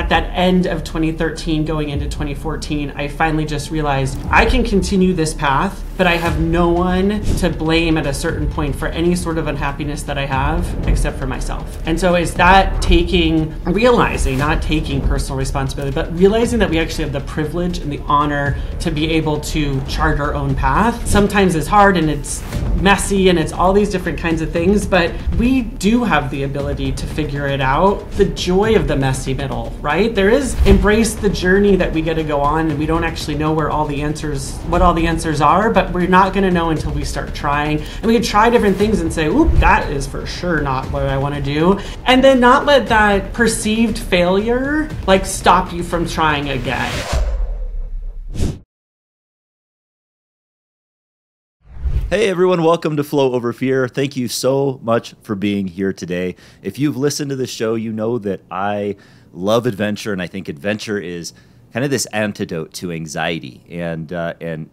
at that end of 2013 going into 2014, I finally just realized I can continue this path, but I have no one to blame at a certain point for any sort of unhappiness that I have except for myself. And so is that realizing, not taking personal responsibility, but realizing that we actually have the privilege and the honor to be able to chart our own path. Sometimes it's hard and it's messy and it's all these different kinds of things, but we do have the ability to figure it out. The joy of the messy middle, right? There is embrace the journey that we get to go on, and we don't actually know what all the answers are, but we're not going to know until we start trying. And we can try different things and say, oop, that is for sure not what I want to do. And then not let that perceived failure like stop you from trying again. Hey everyone, welcome to Flow Over Fear. Thank you so much for being here today. If you've listened to the show, you know that I love adventure, and I think adventure is kind of this antidote to anxiety and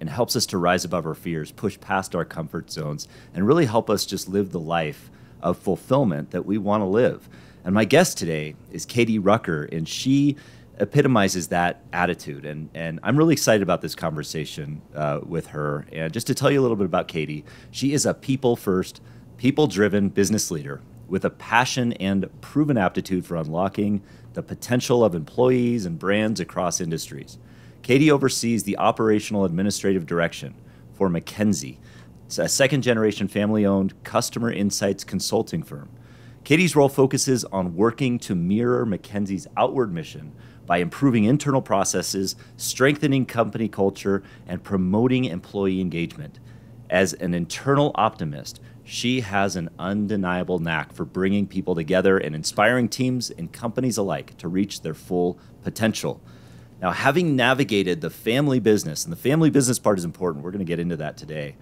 helps us to rise above our fears, push past our comfort zones, and really help us just live the life of fulfillment that we want to live. And my guest today is Katie Rucker, and she epitomizes that attitude. And I'm really excited about this conversation with her. And just to tell you a little bit about Katie, she is a people-first, people-driven business leader with a passion and proven aptitude for unlocking the potential of employees and brands across industries. Katie oversees the operational administrative direction for McKinsey, a second-generation family-owned customer insights consulting firm. Katie's role focuses on working to mirror McKinsey's outward mission by improving internal processes, strengthening company culture, and promoting employee engagement. As an internal optimist, she has an undeniable knack for bringing people together and inspiring teams and companies alike to reach their full potential. Now, having navigated the family business, and the family business part is important, we're going to get into that today,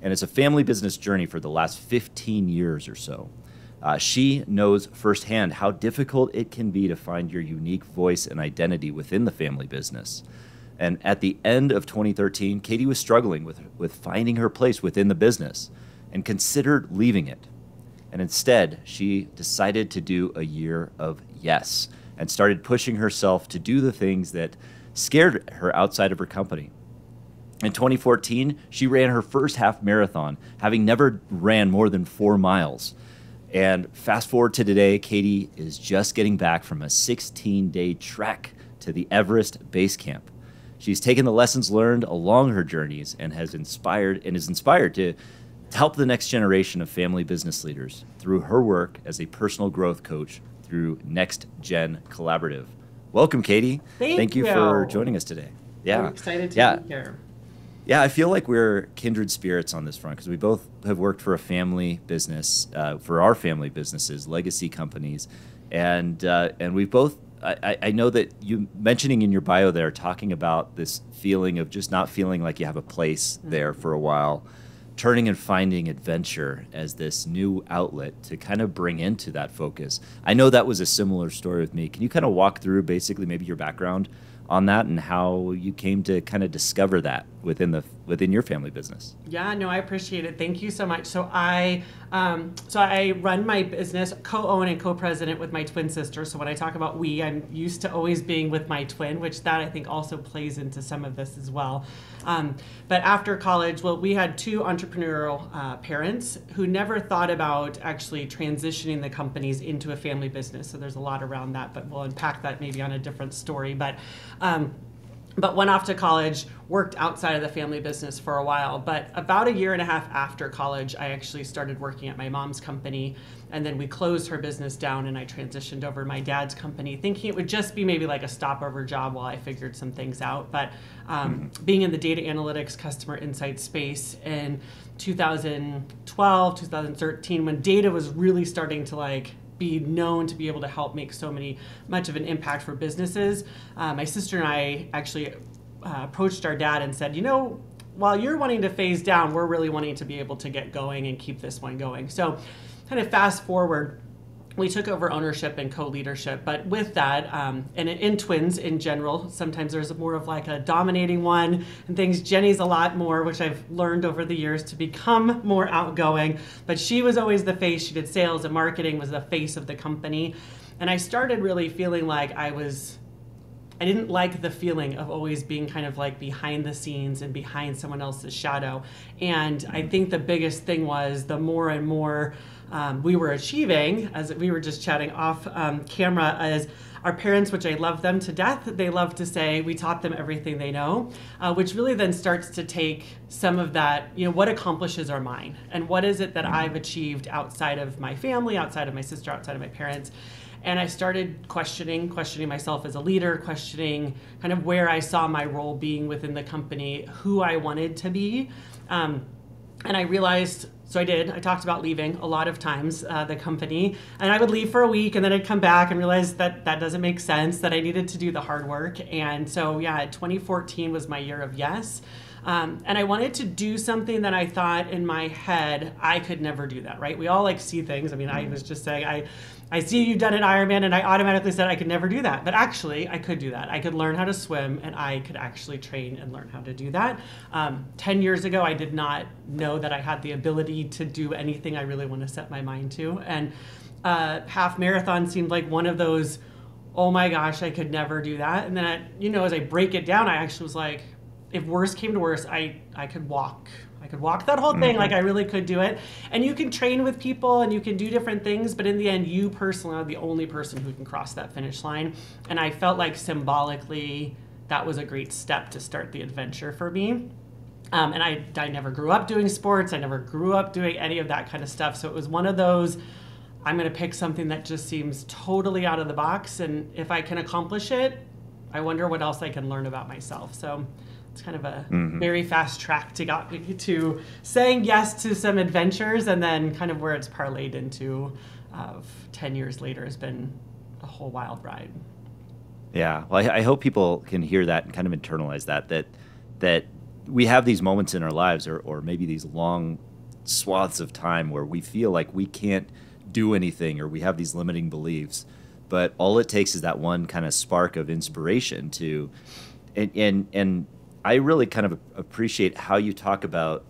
and it's a family business journey for the last 15 years or so. She knows firsthand how difficult it can be to find your unique voice and identity within the family business. And at the end of 2013, Katie was struggling with finding her place within the business and considered leaving it. And instead, she decided to do a year of yes and started pushing herself to do the things that scared her outside of her company. In 2014, she ran her first half marathon, having never ran more than 4 miles. And fast forward to today, Katie is just getting back from a 16-day trek to the Everest Base Camp. She's taken the lessons learned along her journeys and is inspired to help the next generation of family business leaders through her work as a personal growth coach through Next Gen Collaborative. Welcome, Katie. Thank you for joining us today. I'm excited to be here. Yeah, I feel like we're kindred spirits on this front because we both have worked for a family business, for our family businesses, legacy companies, and we both. I know that you mentioning in your bio there, talking about this feeling of just not feeling like you have a place there for a while, turning and finding adventure as this new outlet to kind of bring into that focus. I know that was a similar story with me. Can you kind of walk through basically maybe your background on that and how you came to kind of discover that within your family business? Yeah, no, I appreciate it. Thank you so much. So I run my business, co-own and co-president with my twin sister. So when I talk about we, I'm used to always being with my twin, which that I think also plays into some of this as well. But after college, well, we had 2 entrepreneurial parents who never thought about actually transitioning the companies into a family business. So there's a lot around that, but we'll unpack that maybe on a different story. But went off to college, worked outside of the family business for a while. But about 1.5 years after college, I actually started working at my mom's company. And then we closed her business down and I transitioned over to my dad's company, thinking it would just be maybe like a stopover job while I figured some things out. But being in the data analytics, customer insight space in 2012, 2013, when data was really starting to be known to be able to help make much of an impact for businesses. My sister and I actually approached our dad and said, while you're wanting to phase down, we're really wanting to be able to get going and keep this one going. So kind of fast forward, we took over ownership and co-leadership, but with that, and in twins in general, sometimes there's more of like a dominating one and things. Jenny's a lot more, which I've learned over the years to become more outgoing, but she was always the face. She did sales and marketing, was the face of the company. And I started really feeling like I was I didn't like the feeling of always being kind of like behind the scenes and behind someone else's shadow. And I think the biggest thing was the more and more we were achieving, as we were just chatting off camera, as our parents, which I love them to death, they love to say we taught them everything they know, which really then starts to take some of that, what accomplishes are mine, and what is it that I've achieved outside of my family, outside of my sister, outside of my parents. And I started questioning myself as a leader, questioning kind of where I saw my role being within the company, who I wanted to be. And I realized, so I talked about leaving a lot of times the company, and I would leave for a week and then I'd come back and realize that that doesn't make sense, that I needed to do the hard work. And so 2014 was my year of yes. And I wanted to do something that I thought in my head, I could never do that, right? We all like see things. I mean, I was just saying, I see you've done an Ironman, and I automatically said I could never do that. But actually, I could do that. I could learn how to swim, and I could actually train and learn how to do that. 10 years ago, I did not know that I had the ability to do anything I really want to set my mind to. And half marathon seemed like one of those, oh my gosh, I could never do that. And then, as I break it down, I actually was like, if worse came to worse, I could walk. I could walk that whole thing, like I really could do it. And you can train with people and you can do different things, but in the end, you personally are the only person who can cross that finish line. And I felt like symbolically, that was a great step to start the adventure for me. And I never grew up doing sports. I never grew up doing any of that kind of stuff. So it was one of those, I'm going to pick something that just seems totally out of the box. And if I can accomplish it, I wonder what else I can learn about myself. So it's kind of a very fast track to saying yes to some adventures, and then kind of where it's parlayed into 10 years later has been a whole wild ride. Yeah, well, I hope people can hear that and kind of internalize that we have these moments in our lives, or maybe these long swaths of time where we feel like we can't do anything, or we have these limiting beliefs, but all it takes is that one kind of spark of inspiration to, and I really kind of appreciate how you talk about,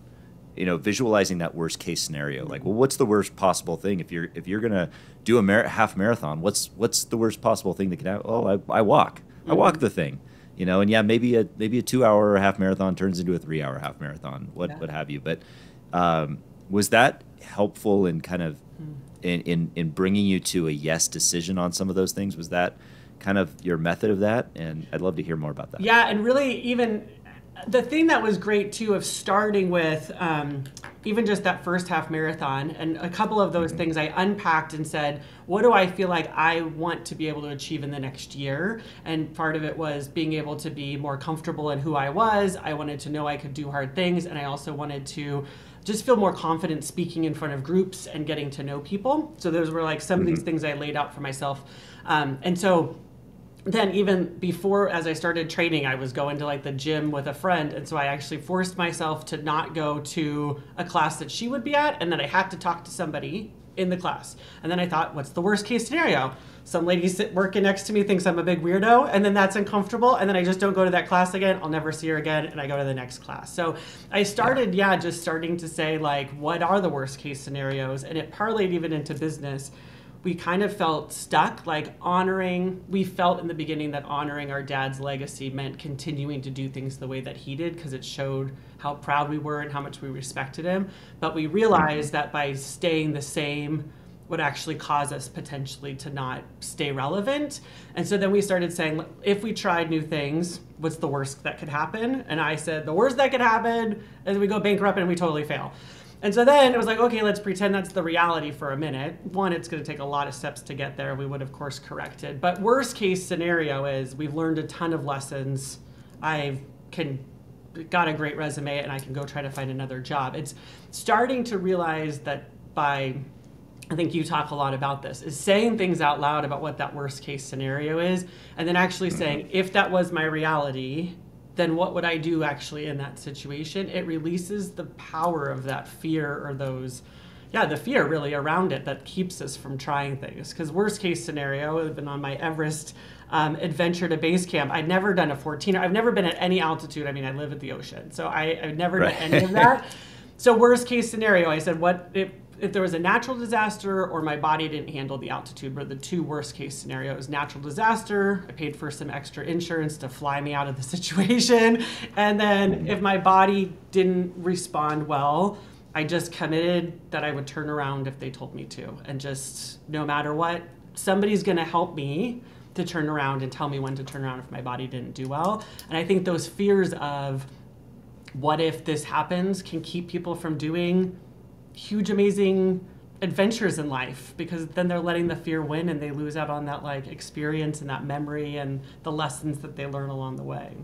visualizing that worst case scenario. Like, well, what's the worst possible thing if you're gonna do a half marathon? What's the worst possible thing that can happen? Oh, I walk. I walk the thing. And maybe a 2-hour half marathon turns into a 3-hour half marathon. What have you? But was that helpful in kind of in bringing you to a yes decision on some of those things? Was that kind of your method of that? And I'd love to hear more about that. Yeah, and really even the thing that was great too of starting with even just that first half marathon, and a couple of those things I unpacked and said, what do I feel like I want to be able to achieve in the next year? And part of it was being able to be more comfortable in who I was. I wanted to know I could do hard things, and I also wanted to just feel more confident speaking in front of groups and getting to know people. So those were like some of these things I laid out for myself. And so then even before, as I started training, I was going to like the gym with a friend. And so I actually forced myself to not go to a class that she would be at. And then I had to talk to somebody in the class. And then I thought, what's the worst case scenario? Some lady working next to me thinks I'm a big weirdo, and then that's uncomfortable. And then I just don't go to that class again. I'll never see her again. And I go to the next class. So I started, just starting to say like, what are the worst case scenarios? And it parlayed even into business. We kind of felt stuck, like we felt in the beginning that honoring our dad's legacy meant continuing to do things the way that he did, because it showed how proud we were and how much we respected him. But we realized that by staying the same would actually cause us potentially to not stay relevant. And so then we started saying, if we tried new things, what's the worst that could happen? And I said, the worst that could happen is we go bankrupt and we totally fail. And so then it was like, okay, let's pretend that's the reality for a minute. One, it's going to take a lot of steps to get there. We would, of course, correct it. But worst case scenario is we've learned a ton of lessons. Got a great resume, and I can go try to find another job. It's starting to realize that I think you talk a lot about this, is saying things out loud about what that worst case scenario is, and then actually saying, if that was my reality, then what would I do actually in that situation? It releases the power of that fear, or the fear really around it that keeps us from trying things. Because worst case scenario, I've been on my Everest adventure to base camp. I'd never done a 14. I've never been at any altitude. I mean, I live at the ocean, so I've never done any of that. So worst case scenario, I said, what if if there was a natural disaster or my body didn't handle the altitude were the two worst case scenarios. Natural disaster, I paid for some extra insurance to fly me out of the situation. And then if my body didn't respond well, I just committed that I would turn around if they told me to. And just no matter what, somebody's going to help me to turn around and tell me when to turn around if my body didn't do well. And I think those fears of what if this happens can keep people from doing huge, amazing adventures in life, because then they're letting the fear win and they lose out on that like experience and that memory and the lessons that they learn along the way.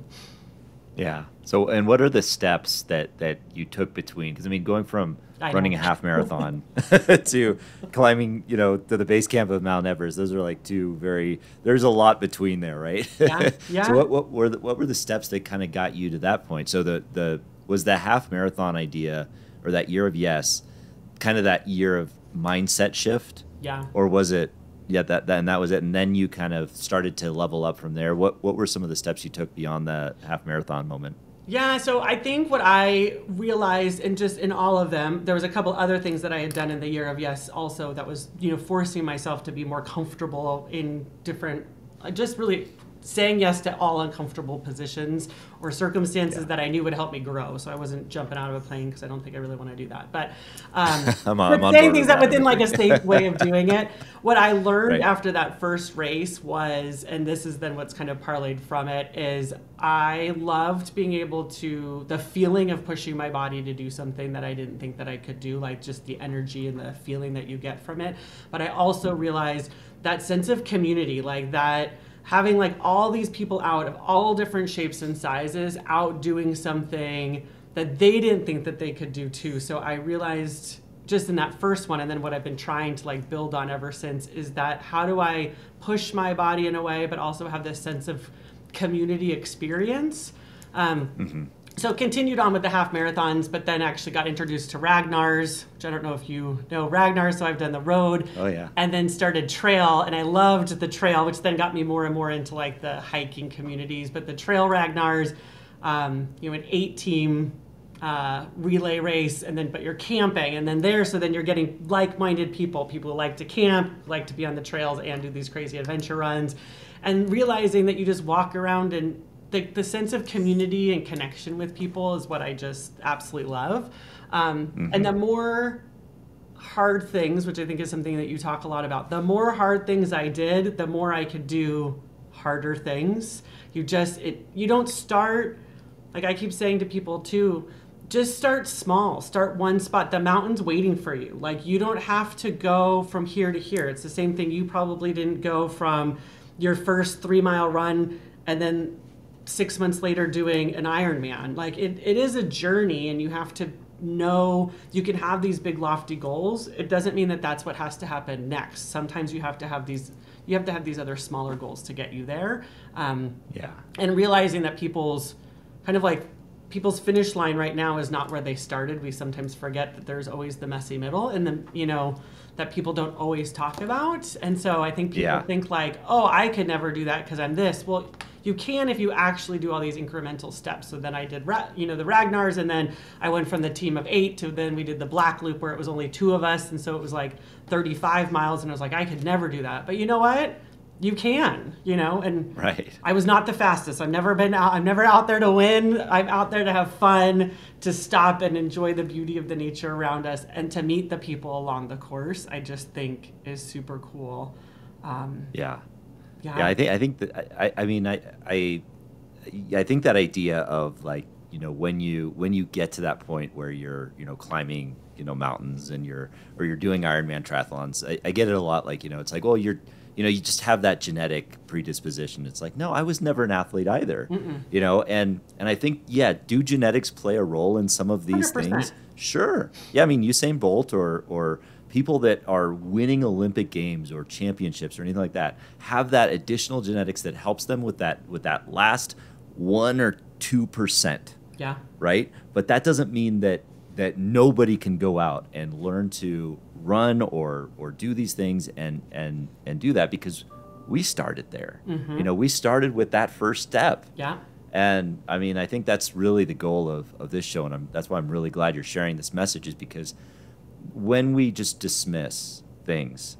Yeah. So, and what are the steps that you took between, because I mean, going from running a half marathon to climbing, to the base camp of Mount Everest, those are like there's a lot between there, right? Yeah. Yeah. So what were the steps that kind of got you to that point? So was the half marathon idea, or that year of yes, kind of that year of mindset shift? Yeah. Or was it, that was it, and then you kind of started to level up from there? What were some of the steps you took beyond that half marathon moment? Yeah, so I think what I realized, and just in all of them, there was a couple other things that I had done in the year of yes also that was, forcing myself to be more comfortable in different, just really saying yes to all uncomfortable positions or circumstances that I knew would help me grow. So I wasn't jumping out of a plane, because I don't think I really want to do that. But I'm saying things that within like a safe way of doing it. What I learned Right. after that first race was, and this is then what's kind of parlayed from it, is I loved being able to, the feeling of pushing my body to do something that I didn't think that I could do, like just the energy and the feeling that you get from it. But I also realized that sense of community, like that, having like all these people out of all different shapes and sizes out doing something that they didn't think that they could do too. So I realized just in that first one, and then what I've been trying to like build on ever since, is that how do I push my body in a way, but also have this sense of community experience. So continued on with the half marathons, but then actually got introduced to Ragnar's, which I don't know if you know Ragnar's, so I've done the road. Oh, yeah. And then started trail, and I loved the trail, which then got me more and more into like the hiking communities. But the trail Ragnar's, an 8-team relay race, and then but you're camping, and then so then you're getting like-minded people who like to camp, like to be on the trails and do these crazy adventure runs, and realizing that you just walk around and the sense of community and connection with people is what I just absolutely love. And the more hard things, which I think is something that you talk a lot about, the more hard things I did, the more I could do harder things. You don't start, like I keep saying to people too, just start small, start one spot. The mountain's waiting for you. Like you don't have to go from here to here. It's the same thing. You probably didn't go from your first 3-mile run and then 6 months later doing an Ironman. Like it is a journey, and you have to know you can have these big lofty goals. It doesn't mean that that's what has to happen next. Sometimes you have to have these other smaller goals to get you there. And realizing that people's finish line right now is not where they started. We sometimes forget that there's always the messy middle, and that people don't always talk about. And so I think people think like, oh, I could never do that because I'm this. Well, you can if you actually do all these incremental steps. So then I did, the Ragnar's, and then I went from the team of 8 to then we did the Black Loop where it was only 2 of us. And so it was like 35 miles, and I was like, I could never do that. But you know what? You can, and Right. I was not the fastest. I'm never out there to win. I'm out there to have fun, to stop and enjoy the beauty of the nature around us, and to meet the people along the course. I just think is super cool. Yeah, I think that I think that idea of like, when you get to that point where you're, climbing, mountains, and you're doing Ironman triathlons, I get it a lot. Like, it's like, oh, you just have that genetic predisposition. It's like, no, I was never an athlete either. And I think, do genetics play a role in some of these 100%. things? Sure. Yeah, I mean, Usain Bolt or people that are winning Olympic games or championships or anything like that have that additional genetics that helps them with that last 1 or 2%. Yeah. Right? But that doesn't mean that nobody can go out and learn to run or do these things and do that, because we started there. We started with that first step. Yeah. And I mean, I think that's really the goal of this show, and that's why I'm really glad you're sharing this message, is because when we just dismiss things,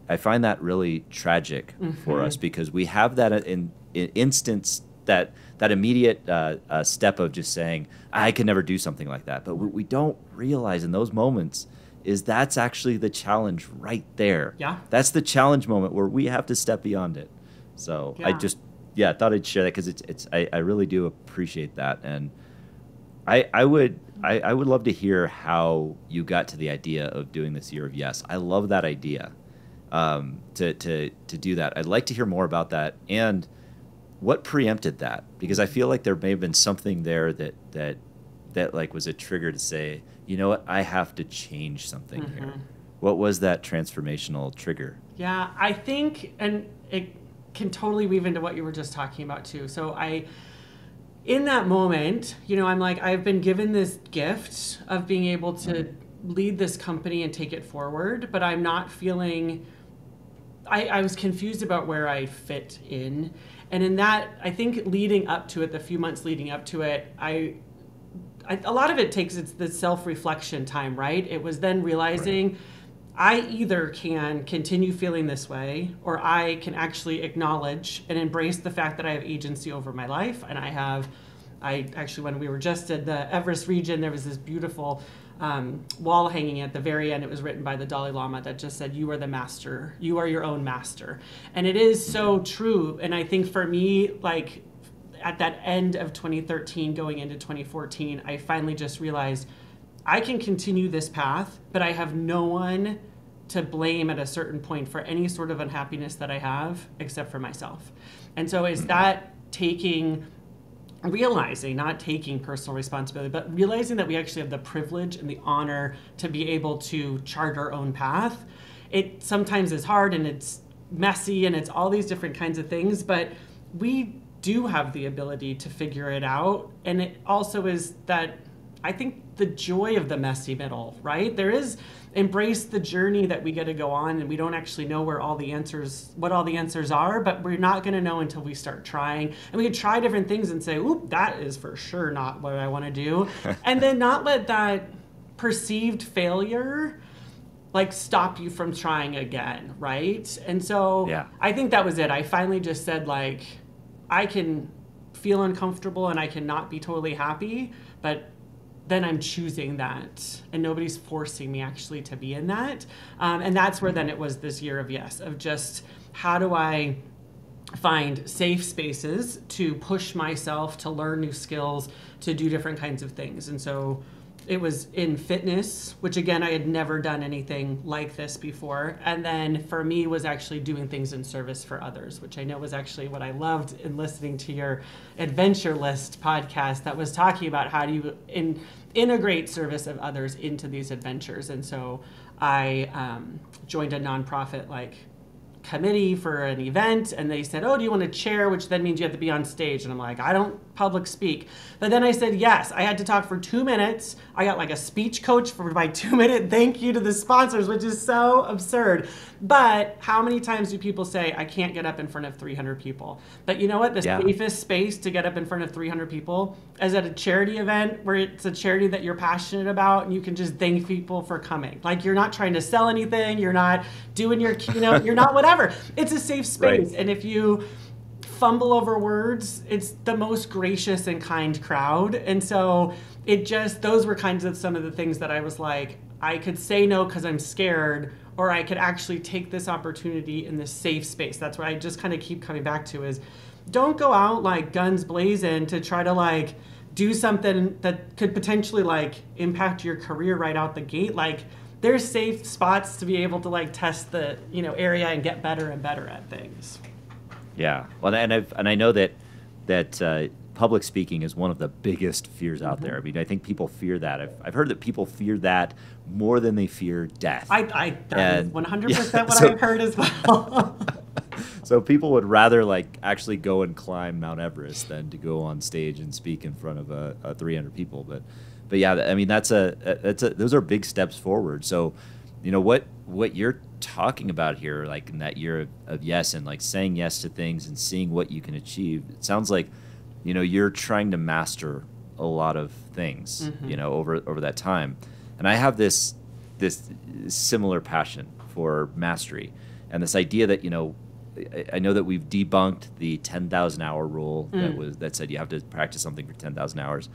I find that really tragic for us, because we have that in instance, that immediate step of just saying, I can never do something like that. But what we don't realize in those moments is that's actually the challenge right there. Yeah. That's the challenge moment where we have to step beyond it. So I thought I'd share that, because I really do appreciate that. And I would love to hear how you got to the idea of doing this Year of Yes. I love that idea, to do that. I'd like to hear more about that, and what preempted that, because I feel like there may have been something there that like was a trigger to say, you know what, I have to change something here. What was that transformational trigger? Yeah, I think, and it can totally weave into what you were just talking about too. So in that moment, I'm like, I've been given this gift of being able to lead this company and take it forward, but I'm not feeling, I was confused about where I fit in. And in that, I think leading up to it, the few months leading up to it, a lot of it it's the self-reflection time, right? It was then realizing I either can continue feeling this way, or I can actually acknowledge and embrace the fact that I have agency over my life. And I actually, when we were just at the Everest region, there was this beautiful wall hanging at the very end. It was written by the Dalai Lama that just said, you are the master. You are your own master. And it is so true. And I think for me, like at that end of 2013 going into 2014, I finally just realized I can continue this path, but I have no one to blame at a certain point for any sort of unhappiness that I have except for myself. And so is that realizing, not taking personal responsibility, but realizing that we actually have the privilege and the honor to be able to chart our own path. It sometimes is hard and it's messy and it's all these different kinds of things, but we do have the ability to figure it out. And it also is that, I think, the joy of the messy middle, right? There is, embrace the journey that we get to go on, and we don't actually know what all the answers are, but we're not going to know until we start trying. And we can try different things and say, oop, that is for sure not what I want to do. And then not let that perceived failure like stop you from trying again, right? And so I think that was it. I finally just said, like, I can feel uncomfortable and I cannot be totally happy, but then I'm choosing that, and nobody's forcing me actually to be in that. And that's where then it was this Year of Yes, of just how do I find safe spaces to push myself, to learn new skills, to do different kinds of things. And so it was in fitness, which again, I had never done anything like this before. And then for me was actually doing things in service for others, which I know was actually what I loved in listening to your Adventure List podcast that was talking about how do you integrate service of others into these adventures. And so I joined a nonprofit committee for an event, and they said, oh, do you want to chair, which then means you have to be on stage. And I'm like, I don't public speak. But then I said yes. I had to talk for 2 minutes. I got a speech coach for my 2-minute thank you to the sponsors, which is so absurd. But how many times do people say, I can't get up in front of 300 people? But you know what? The safest space to get up in front of 300 people is at a charity event where it's a charity that you're passionate about, and you can just thank people for coming. Like, you're not trying to sell anything. You're not doing your keynote. You're not whatever. It's a safe space. Right. And if you fumble over words, it's the most gracious and kind crowd. And so those were kinds of some of the things that I was like, I could say no because I'm scared, or I could actually take this opportunity in this safe space. That's what I just kind of keep coming back to is, don't go out like guns blazing to try to do something that could potentially impact your career right out the gate. There's safe spots to be able to test the area and get better and better at things. Yeah, well, and I know that public speaking is one of the biggest fears out there. I mean, I think people fear that. I've heard that people fear that more than they fear death. That is 100% what I've heard as well. So people would rather actually go and climb Mount Everest than to go on stage and speak in front of 300 people. But yeah, I mean, those are big steps forward. So, what you're talking about here, in that Year of Yes, and saying yes to things and seeing what you can achieve, it sounds like, you're trying to master a lot of things, over that time. And I have this this similar passion for mastery, and this idea that, I know that we've debunked the 10,000 hour rule that said you have to practice something for 10,000 hours.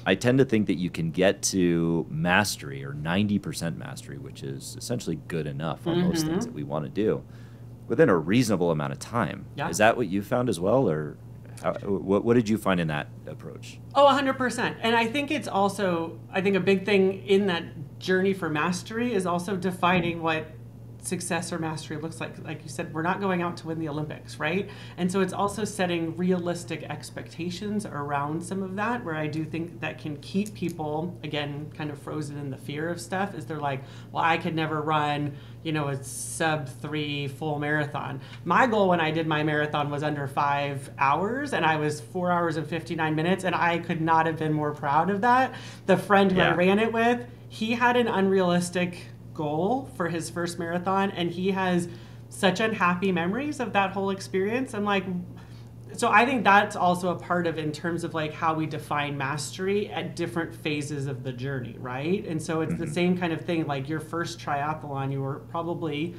I tend to think that you can get to mastery, or 90% mastery, which is essentially good enough on most things that we want to do, within a reasonable amount of time. Yeah. Is that what you found as well, or what did you find in that approach? Oh, 100%. And I think it's also, a big thing in that journey for mastery is also defining what success or mastery looks like. Like you said, we're not going out to win the Olympics, right? And so it's also setting realistic expectations around some of that, where I do think that can keep people, again, kind of frozen in the fear of stuff, is they're like, well, I could never run, a sub-3 full marathon. My goal when I did my marathon was under 5 hours, and I was 4 hours and 59 minutes, and I could not have been more proud of that. The friend who I ran it with, he had an unrealistic goal for his first marathon, and he has such unhappy memories of that whole experience. I'm like, so I think that's also a part of, in terms of like how we define mastery at different phases of the journey, right? And so it's the same kind of thing. Like your first triathlon, you were probably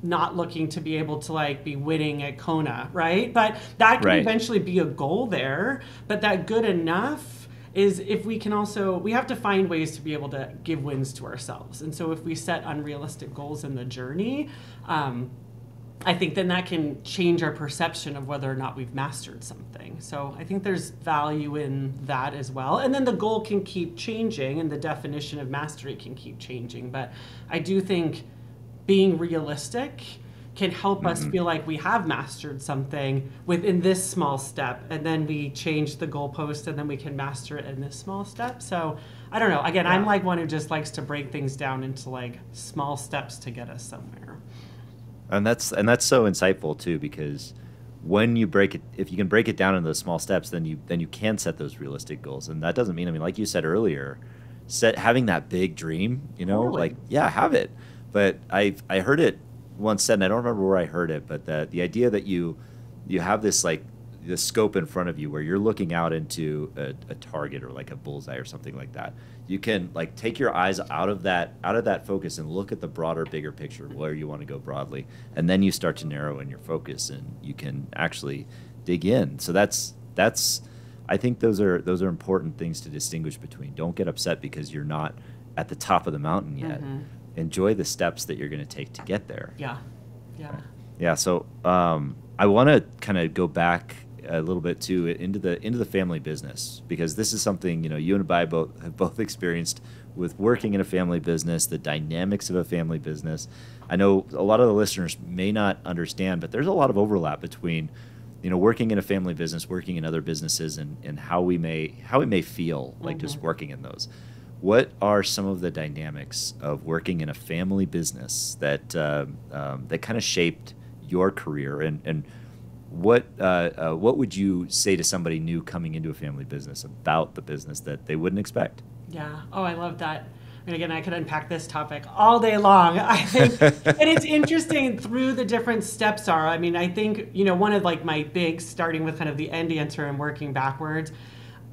not looking to be able to like be winning at Kona, right? But that can eventually be a goal there. But that good enough is if we can also, we have to find ways to be able to give wins to ourselves. And so if we set unrealistic goals in the journey, I think then that can change our perception of whether or not we've mastered something. So I think there's value in that as well. And then the goal can keep changing, and the definition of mastery can keep changing. But I do think being realistic can help us feel like we have mastered something within this small step, and then we change the goalpost, and then we can master it in this small step. So I don't know. Again, I'm like one who just likes to break things down into like small steps to get us somewhere. And that's so insightful too, because when you break it, if you can break it down into those small steps, then you can set those realistic goals. And that doesn't mean, like you said earlier, having that big dream, like, yeah, have it. But I heard it once said, and I don't remember where I heard it, but the idea that you have this like the scope in front of you where you're looking out into a target, or like a bullseye or something like that. You can like take your eyes out of that focus and look at the broader, bigger picture where you want to go broadly, and then you start to narrow in your focus, and you can actually dig in. So that's I think those are important things to distinguish between. Don't get upset because you're not at the top of the mountain yet. Enjoy the steps that you're going to take to get there. Yeah. So I want to kind of go back a little bit too into the family business, because this is something you and I have both experienced with working in a family business, the dynamics of a family business. I know a lot of the listeners may not understand, but there's a lot of overlap between working in a family business, working in other businesses, and how we may feel like just working in those. What are some of the dynamics of working in a family business that kind of shaped your career, and what would you say to somebody new coming into a family business about the business that they wouldn't expect? Yeah. Oh, I love that. And again, I could unpack this topic all day long. I think, and it's interesting through the different steps are. I mean, I think one of like my big, starting with kind of the end answer and working backwards,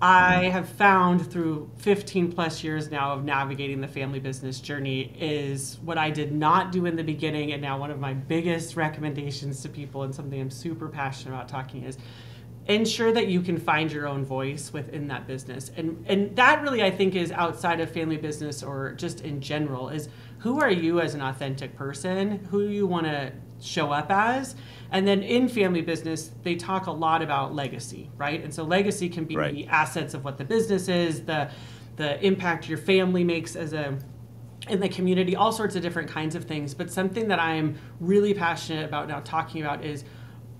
I have found through 15 plus years now of navigating the family business journey is what I did not do in the beginning, and now one of my biggest recommendations to people, and something I'm super passionate about talking, is ensure that you can find your own voice within that business. And that really, I think, is outside of family business or just in general, is who are you as an authentic person? Who do you want to show up as? And then in family business, they talk a lot about legacy, right? And so legacy can be the assets of what the business is, the impact your family makes in the community, all sorts of different kinds of things. But something that I'm really passionate about now talking about is,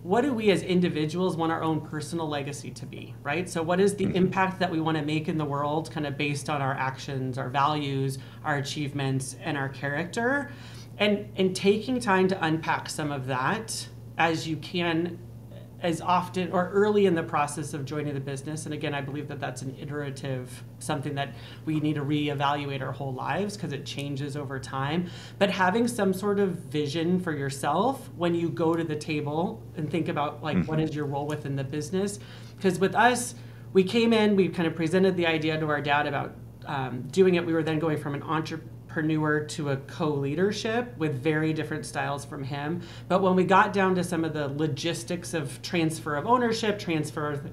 what do we as individuals want our own personal legacy to be, right? So what is the impact that we want to make in the world, kind of based on our actions, our values, our achievements, and our character? And taking time to unpack some of that as you can, as often or early in the process of joining the business. And again, I believe that that's an iterative, something that we need to reevaluate our whole lives because it changes over time. But having some sort of vision for yourself when you go to the table and think about like what is your role within the business. Because with us, we came in, we kind of presented the idea to our dad about doing it. We were then going from an entrepreneur to a co-leadership with very different styles from him. But when we got down to some of the logistics of transfer of ownership,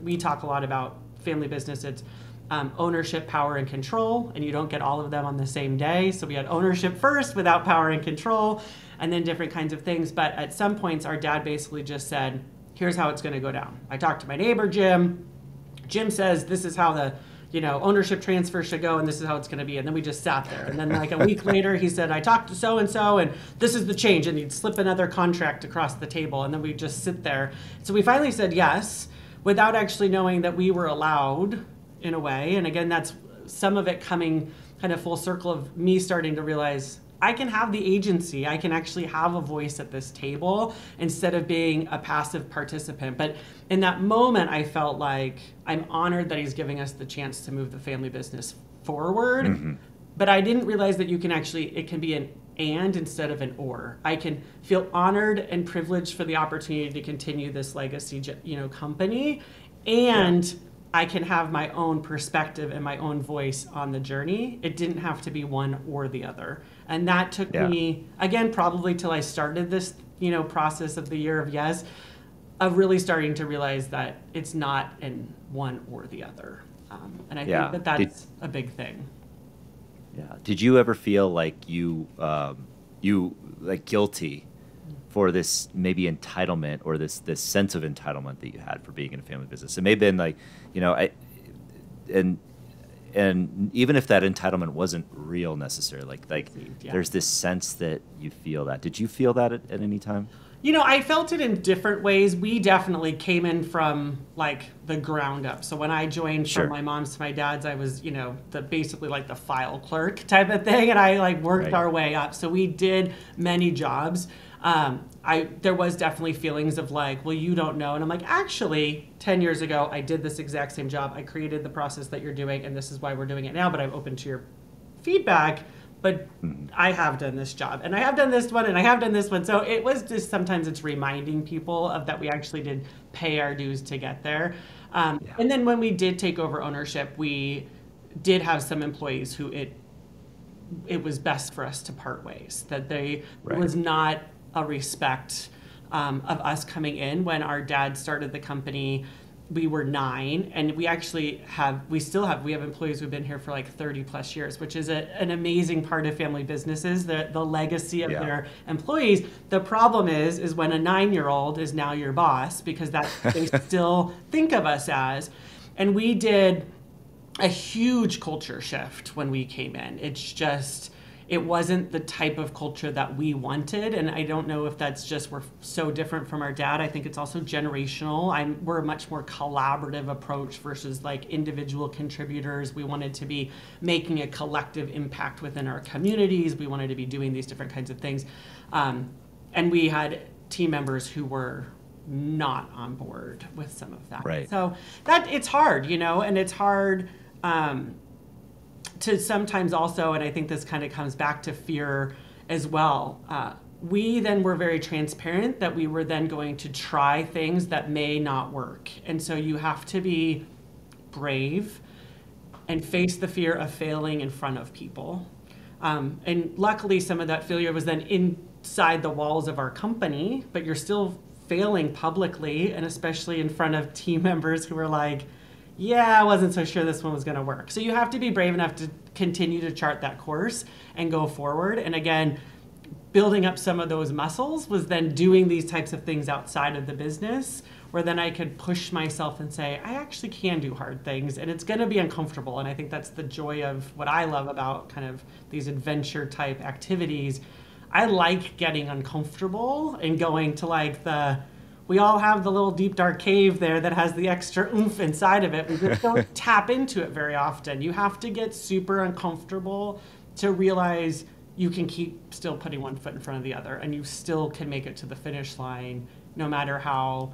we talk a lot about family business. It's ownership, power, and control, and you don't get all of them on the same day. So we had ownership first without power and control, and then different kinds of things. But at some points, our dad basically just said, here's how it's going to go down. I talked to my neighbor, Jim. Jim says this is how the ownership transfer should go, and this is how it's going to be. And then we just sat there. And then like a week later, he said, I talked to so-and-so, and this is the change. And he'd slip another contract across the table, and then we'd just sit there. So we finally said yes, without actually knowing that we were allowed, in a way. And again, that's some of it coming kind of full circle of me starting to realize I can have the agency. I can actually have a voice at this table instead of being a passive participant. But in that moment, I felt like I'm honored that he's giving us the chance to move the family business forward. Mm-hmm. But I didn't realize that it can be an and instead of an or. I can feel honored and privileged for the opportunity to continue this legacy, company, and I can have my own perspective and my own voice on the journey. It didn't have to be one or the other. And that took me, again, probably till I started this, process of the year of yes, of really starting to realize that it's not in one or the other. And I think that's a big thing. Yeah. Did you ever feel like you guilty for this maybe entitlement or this sense of entitlement that you had for being in a family business? It may have been like, and even if that entitlement wasn't real necessarily, there's this sense that you feel that. Did you feel that at any time? I felt it in different ways. We definitely came in from like the ground up. So when I joined from my mom's to my dad's, I was, basically like the file clerk type of thing. And I worked our way up. So we did many jobs. There was definitely feelings of like, well, you don't know. And I'm like, actually, 10 years ago, I did this exact same job. I created the process that you're doing, and this is why we're doing it now. But I'm open to your feedback. But I have done this job, and I have done this one, and I have done this one. So it was just sometimes it's reminding people of that we actually did pay our dues to get there. And then when we did take over ownership, we did have some employees who it was best for us to part ways, that was not a respect of us coming in. When our dad started the company, we were 9, and we have employees who've been here for like 30 plus years, which is an amazing part of family businesses, the legacy of their employees. The problem is when a 9-year-old is now your boss, because that's what they still think of us as. And we did a huge culture shift when we came in. It wasn't the type of culture that we wanted. And I don't know if that's just we're so different from our dad. I think it's also generational. We're a much more collaborative approach versus like individual contributors. We wanted to be making a collective impact within our communities. We wanted to be doing these different kinds of things. And we had team members who were not on board with some of that. Right. So it's hard, and it's hard to sometimes also, and I think this kind of comes back to fear as well. We then were very transparent that we were then going to try things that may not work. And so you have to be brave and face the fear of failing in front of people. And luckily some of that failure was then inside the walls of our company, but you're still failing publicly, and especially in front of team members who were like, I wasn't so sure this one was going to work. So you have to be brave enough to continue to chart that course and go forward. And again, building up some of those muscles was then doing these types of things outside of the business, where then I could push myself and say, I actually can do hard things, and it's going to be uncomfortable. And I think that's the joy of what I love about kind of these adventure type activities. I like getting uncomfortable and going to like we all have the little deep dark cave there that has the extra oomph inside of it. We just don't tap into it very often. You have to get super uncomfortable to realize you can keep still putting one foot in front of the other, and you still can make it to the finish line, no matter how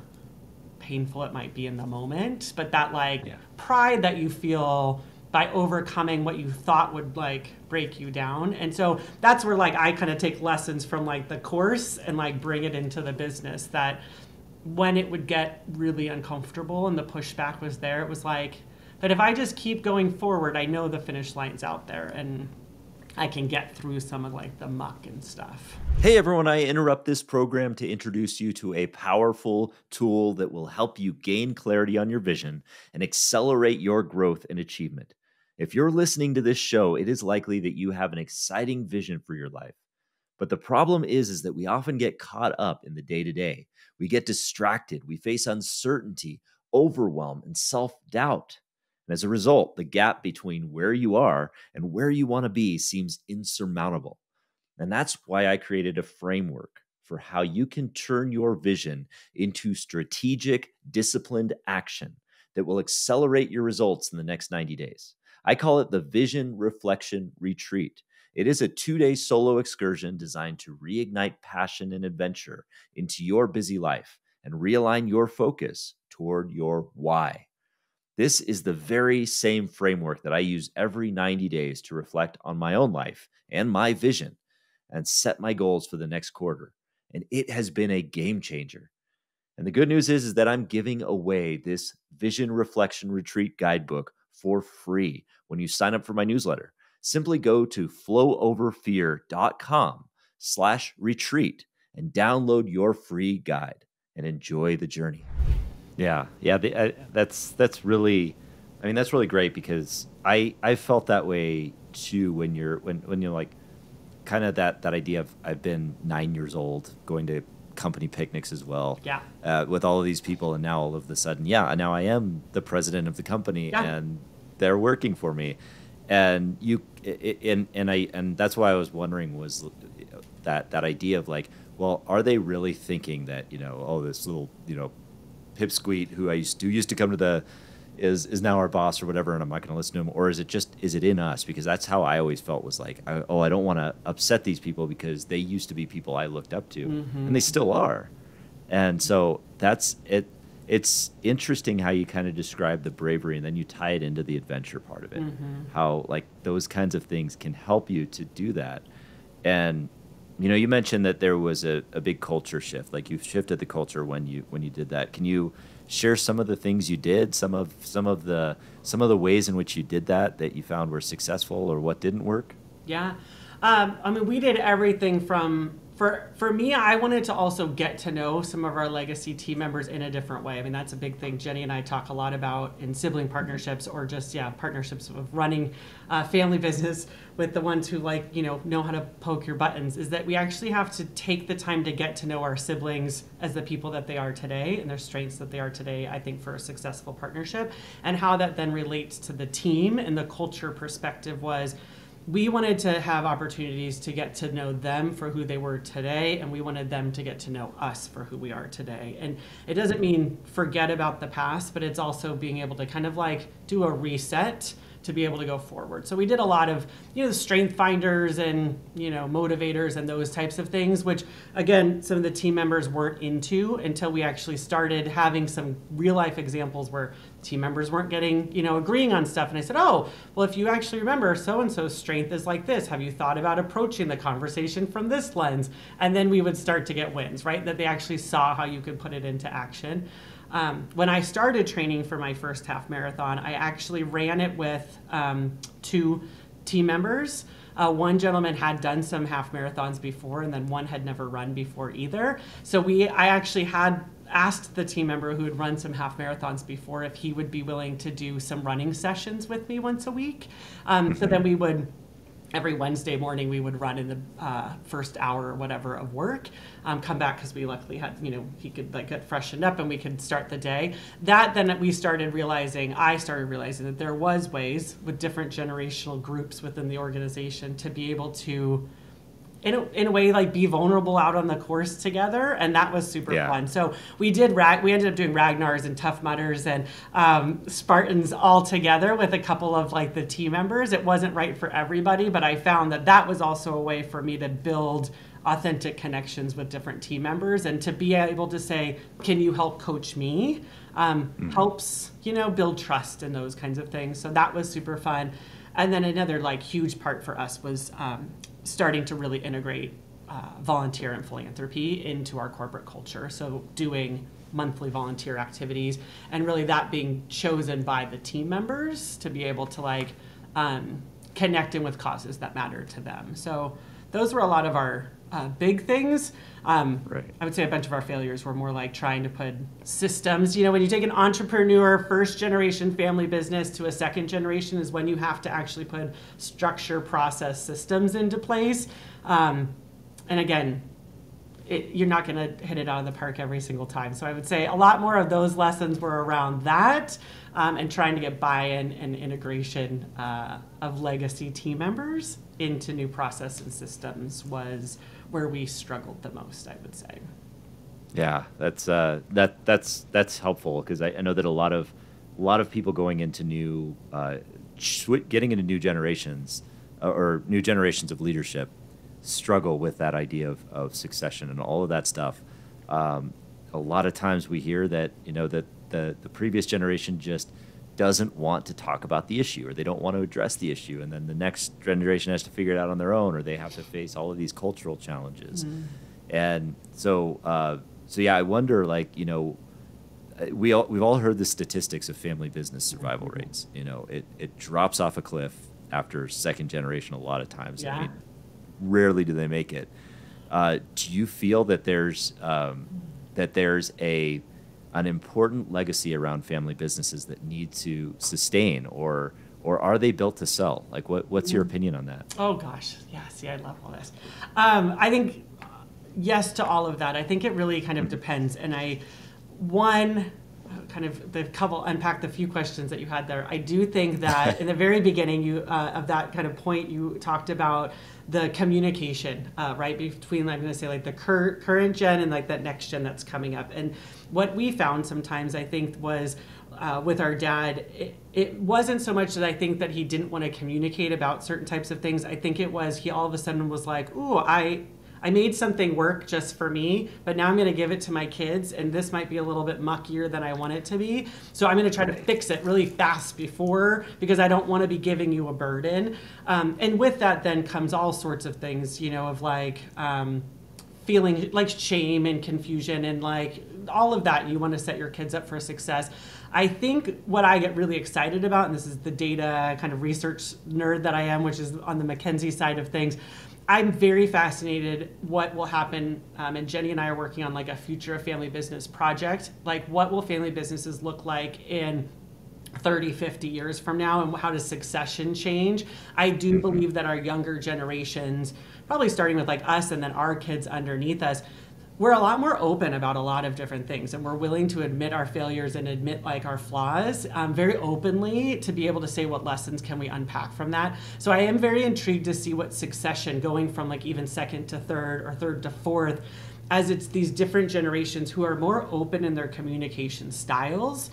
painful it might be in the moment. But that pride that you feel by overcoming what you thought would break you down. And so that's where I kind of take lessons from the course and bring it into the business, that when it would get really uncomfortable and the pushback was there, it was but if I just keep going forward, I know the finish line's out there. And I can get through some of like the muck and stuff. Hey everyone, I interrupt this program to introduce you to a powerful tool that will help you gain clarity on your vision and accelerate your growth and achievement. If you're listening to this show, it is likely that you have an exciting vision for your life. But the problem is that we often get caught up in the day-to-day. We get distracted, we face uncertainty, overwhelm, and self-doubt. And as a result, the gap between where you are and where you want to be seems insurmountable. And that's why I created a framework for how you can turn your vision into strategic, disciplined action that will accelerate your results in the next 90 days. I call it the Vision Reflection Retreat. It is a 2-day solo excursion designed to reignite passion and adventure into your busy life and realign your focus toward your why. This is the very same framework that I use every 90 days to reflect on my own life and my vision and set my goals for the next quarter. And it has been a game changer. And the good news is that I'm giving away this Vision Reflection Retreat guidebook for free when you sign up for my newsletter. Simply go to flowoverfear.com/retreat and download your free guide and enjoy the journey. Yeah. That's really, I mean, that's really great because I felt that way too when you're like kind of that idea of I've been 9 years old going to company picnics as well. Yeah. With all of these people, and now all of a sudden, now I am the president of the company, and they're working for me, and that's why I was wondering was that idea of like, well, are they really thinking that this little pipsqueak who used to come to the is now our boss or whatever, and I'm not going to listen to him, or is it in us? Because that's how I always felt was like, I don't want to upset these people because they used to be people I looked up to, and they still are, and so that's it. It's interesting how you kind of describe the bravery, and then you tie it into the adventure part of it. How like those kinds of things can help you to do that, and you mentioned that there was a big culture shift. Like you shifted the culture when you did that. Can you share some of the things you did, some of the ways in which you did that you found were successful or what didn't work? Yeah. I mean, we did everything from, for me, I wanted to also get to know some of our legacy team members in a different way. I mean, that's a big thing Jenny and I talk a lot about in sibling partnerships, or just, partnerships of running family business with the ones who know how to poke your buttons, is that we actually have to take the time to get to know our siblings as the people that they are today and their strengths that they are today, I think, for a successful partnership. And how that then relates to the team and the culture perspective was, we wanted to have opportunities to get to know them for who they were today, and we wanted them to get to know us for who we are today. And it doesn't mean forget about the past, but it's also being able to kind of like do a reset to be able to go forward. So we did a lot of, strength finders and, motivators and those types of things, which again, some of the team members weren't into until we actually started having some real life examples where team members weren't getting, agreeing on stuff. And I said, oh, well, if you actually remember so-and-so's strength is like this, have you thought about approaching the conversation from this lens? And then we would start to get wins, right? That they actually saw how you could put it into action. When I started training for my first half marathon, I actually ran it with 2 team members. One gentleman had done some half marathons before, and then one had never run before either. So I actually had asked the team member who had run some half marathons before if he would be willing to do some running sessions with me once a week. So then we would, every Wednesday morning, we would run in the first hour or whatever of work, come back, because we luckily had, he could get freshened up and we could start the day. That then I started realizing that there was ways with different generational groups within the organization to be able to, in a way, be vulnerable out on the course together, and that was super fun. So we ended up doing Ragnars and Tough Mudders and Spartans all together with a couple of the team members. It wasn't right for everybody, but I found that was also a way for me to build authentic connections with different team members, and to be able to say, can you help coach me? Helps, build trust and those kinds of things. So that was super fun. And then another huge part for us was starting to really integrate volunteer and philanthropy into our corporate culture. So doing monthly volunteer activities, and really that being chosen by the team members to be able to connecting with causes that matter to them. So those were a lot of our big things. Right. I would say a bunch of our failures were more like trying to put systems. You know, when you take an entrepreneur, first generation family business to a second generation is when you have to actually put structure, process, systems into place. And again, you're not going to hit it out of the park every single time. So I would say a lot more of those lessons were around that and trying to get buy-in and integration of legacy team members into new process and systems was where we struggled the most, I would say. Yeah, that's helpful, because I know that a lot of people going into new, getting into new generations or new generations of leadership struggle with that idea of succession and all of that stuff. A lot of times we hear that, you know, that the previous generation just doesn't want to talk about the issue, or they don't want to address the issue, and then the next generation has to figure it out on their own, or they have to face all of these cultural challenges. And so yeah, I wonder, like, you know, we've all heard the statistics of family business survival rates. You know, it drops off a cliff after second generation a lot of times. Yeah. I mean, rarely do they make it. Do you feel that there's an important legacy around family businesses that need to sustain, or are they built to sell? Like, what's your opinion on that? Oh gosh, yeah. See, I love all this. I think yes to all of that. I think it really kind of depends. And unpack the few questions that you had there. I do think that in the very beginning of that kind of point, you talked about the communication, right, between, I'm going to say, like the current gen and like that next gen that's coming up. And what we found sometimes, I think, was with our dad, it wasn't so much that I think that he didn't want to communicate about certain types of things. I think it was he all of a sudden was like, ooh, I made something work just for me, but now I'm going to give it to my kids, and this might be a little bit muckier than I want it to be. So I'm going to try to fix it really fast because I don't want to be giving you a burden. And with that then comes all sorts of things, you know, of like feeling like shame and confusion and like all of that. You want to set your kids up for success. I think what I get really excited about, and this is the data kind of research nerd that I am, which is on the McKinsey side of things, I'm very fascinated what will happen, and Jenny and I are working on like a future of family business project. Like, what will family businesses look like in 30, 50 years from now, and how does succession change? I do believe that our younger generations, probably starting with like us and then our kids underneath us, we're a lot more open about a lot of different things, and we're willing to admit our failures and admit like our flaws very openly, to be able to say what lessons can we unpack from that. So I am very intrigued to see what succession, going from like even second to third or third to fourth, as it's these different generations who are more open in their communication styles.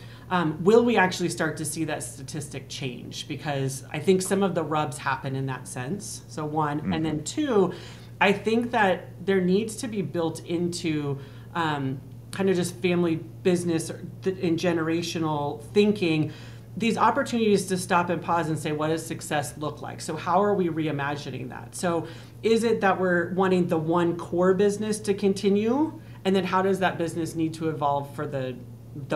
Will we actually start to see that statistic change? Because I think some of the rubs happen in that sense. So one, and then two, I think that there needs to be built into kind of just family business in generational thinking, these opportunities to stop and pause and say, what does success look like? So how are we reimagining that? So is it that we're wanting the one core business to continue? And then how does that business need to evolve for the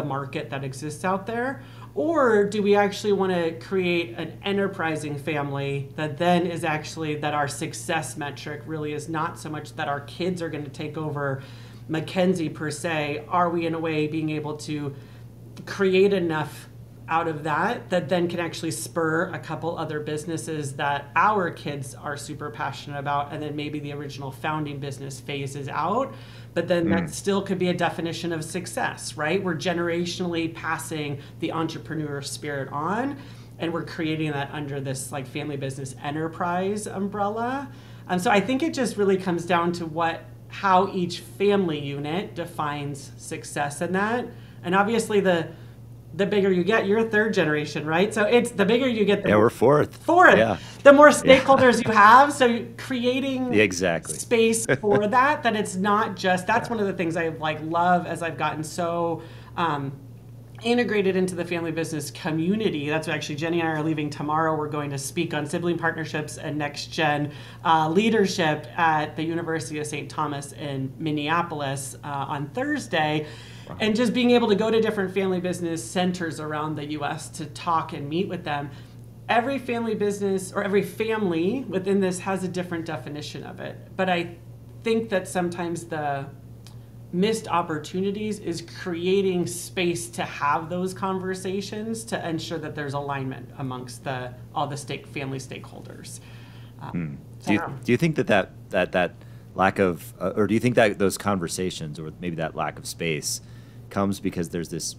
market that exists out there? Or do we actually want to create an enterprising family that then is actually that our success metric really is not so much that our kids are going to take over McKinsey per se? Are we in a way being able to create enough out of that then can actually spur a couple other businesses that our kids are super passionate about, and then maybe the original founding business phases out, but then that still could be a definition of success, right? We're generationally passing the entrepreneur spirit on, and we're creating that under this like family business enterprise umbrella. So I think it just really comes down to how each family unit defines success in that. And obviously the bigger you get, you're a third generation, right? So it's the bigger you get. We're fourth. Yeah. The more stakeholders you have. So creating space for that it's not just, that's one of the things I like love as I've gotten so integrated into the family business community. That's what actually Jenny and I are leaving tomorrow. We're going to speak on sibling partnerships and next gen leadership at the University of St. Thomas in Minneapolis on Thursday. And just being able to go to different family business centers around the U.S. to talk and meet with them. every family business or every family within this has a different definition of it. But I think that sometimes the missed opportunities is creating space to have those conversations to ensure that there's alignment amongst all the family stakeholders. Do you think that lack of, or do you think that those conversations, or maybe that lack of space, comes because there's this,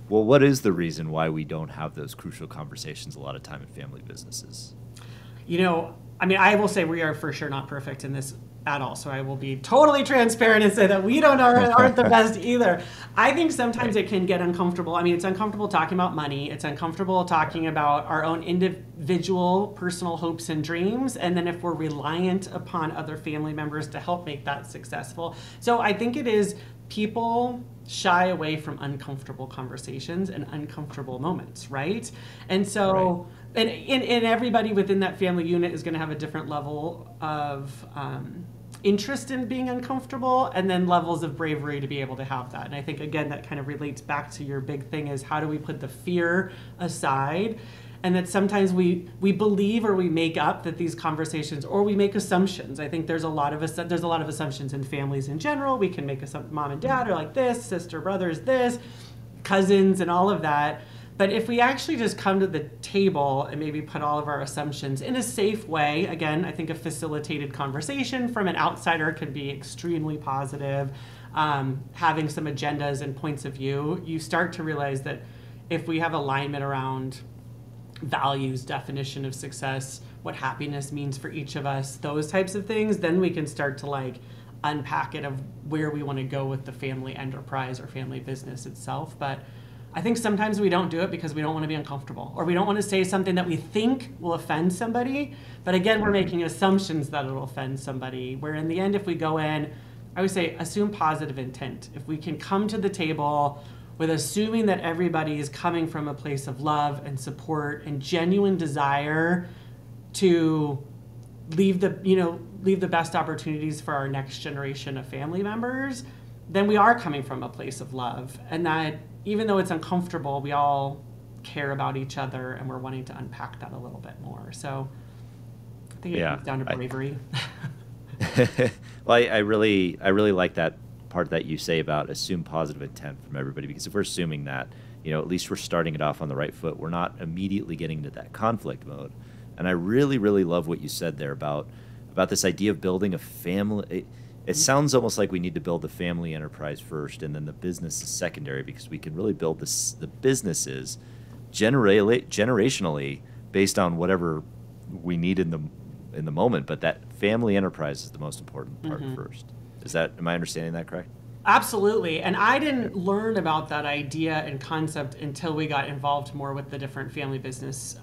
well, what is the reason why we don't have those crucial conversations a lot of time in family businesses? I will say we are for sure not perfect in this at all. So I will be totally transparent and say that we aren't the best either. I think sometimes it can get uncomfortable. It's uncomfortable talking about money. It's uncomfortable talking about our own individual personal hopes and dreams. And then if we're reliant upon other family members to help make that successful. So I think it is people shy away from uncomfortable conversations and uncomfortable moments, right? And so, and everybody within that family unit is going to have a different level of interest in being uncomfortable, and then levels of bravery to be able to have that. And I think, again, that kind of relates back to your big thing is how do we put the fear aside? And that sometimes we believe or we make up that these conversations, or we make assumptions. I think there's a lot of assumptions in families in general. We can make mom and dad are like this, sister, brothers this, cousins, and all of that. But if we actually just come to the table and maybe put all of our assumptions in a safe way, again, I think a facilitated conversation from an outsider can be extremely positive. Having some agendas and points of view, you start to realize that if we have alignment around values, definition of success, what happiness means for each of us, those types of things, then we can start to unpack it of where we want to go with the family enterprise or family business itself. But I think sometimes we don't do it because we don't want to be uncomfortable, or we don't want to say something that we think will offend somebody. But again, we're making assumptions that it'll offend somebody, where in the end, if we go in, I would say assume positive intent. If we can come to the table with assuming that everybody is coming from a place of love and support and genuine desire to leave the best opportunities for our next generation of family members, then we are coming from a place of love. And that even though it's uncomfortable, we all care about each other and we're wanting to unpack that a little bit more. So I think it comes down to bravery. Well, I really like that part that you say about assume positive intent from everybody, because if we're assuming that, at least we're starting it off on the right foot. We're not immediately getting into that conflict mode. And I really, really love what you said there about this idea of building a family. It sounds almost like we need to build the family enterprise first, and then the business is secondary, because we can really build the businesses generationally based on whatever we need in the moment. But that family enterprise is the most important part first. Am I understanding that correct? Absolutely. And I didn't learn about that idea and concept until we got involved more with the different family business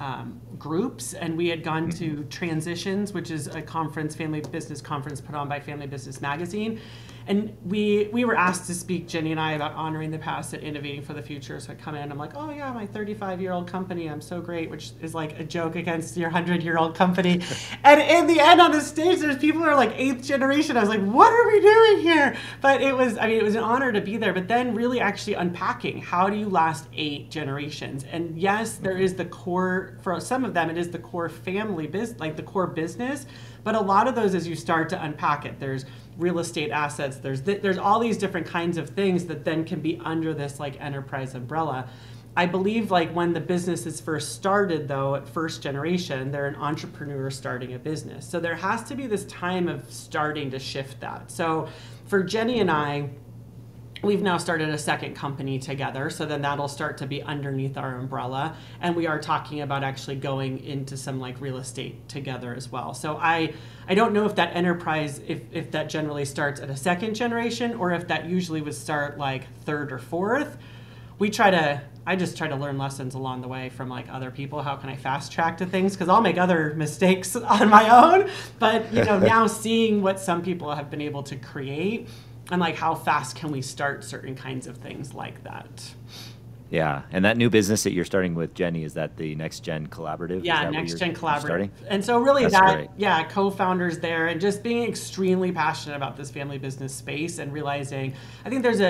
groups. And we had gone to Transitions, which is a conference, family business conference put on by Family Business Magazine. And we were asked to speak, Jenny and I, about honoring the past and innovating for the future. So I come in, I'm like, oh yeah, my 35-year-old company, I'm so great, which is like a joke against your 100-year-old company. And in the end on the stage, there's people who are like 8th generation. I was like, what are we doing here? But it was an honor to be there. But then really actually unpacking, how do you last 8 generations? And yes, there is the core, for some of them, it is the core family business, like the core business. But a lot of those, as you start to unpack it, there's real estate assets, there's all these different kinds of things that then can be under this enterprise umbrella. I believe when the business is first started, though, at first generation, they're an entrepreneur starting a business. So there has to be this time of starting to shift that. So for Jenny and I, we've now started a second company together, so then that'll start to be underneath our umbrella. And we are talking about actually going into some real estate together as well. So I don't know if that enterprise, if that generally starts at a second generation, or if that usually would start third or fourth. I just try to learn lessons along the way from other people. How can I fast track to things? Because I'll make other mistakes on my own. But now seeing what some people have been able to create, and how fast can we start certain kinds of things like that? Yeah, and that new business that you're starting with Jenny, is that the Next Gen Collaborative? Yeah, Next Gen Collaborative. And so really co-founders there, and just being extremely passionate about this family business space, and realizing, I think there's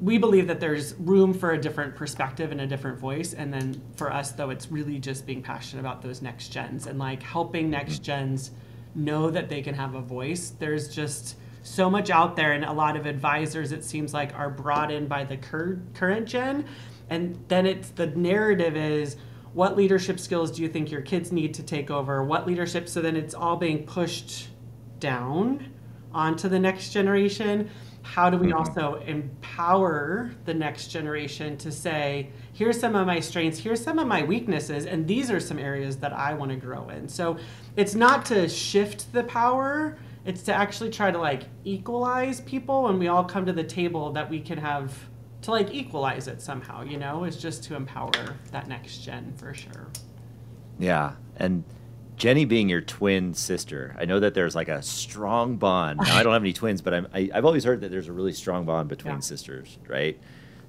we believe that there's room for a different perspective and a different voice. And then for us, though, it's really just being passionate about those next gens and like helping next gens know that they can have a voice. There's just so much out there, and a lot of advisors, it seems like, are brought in by the current gen. And then it's the narrative is, what leadership skills do you think your kids need to take over? What leadership? So then it's all being pushed down onto the next generation. How do we also empower the next generation to say, here's some of my strengths, here's some of my weaknesses, and these are some areas that I want to grow in. So it's not to shift the power, it's to actually try to like equalize people when we all come to the table, that we can have to like equalize it somehow, you know? It's just to empower that next gen for sure. Yeah. And Jenny being your twin sister, I know that there's like a strong bond. Now, I don't have any twins, but I've always heard that there's a really strong bond between sisters, right?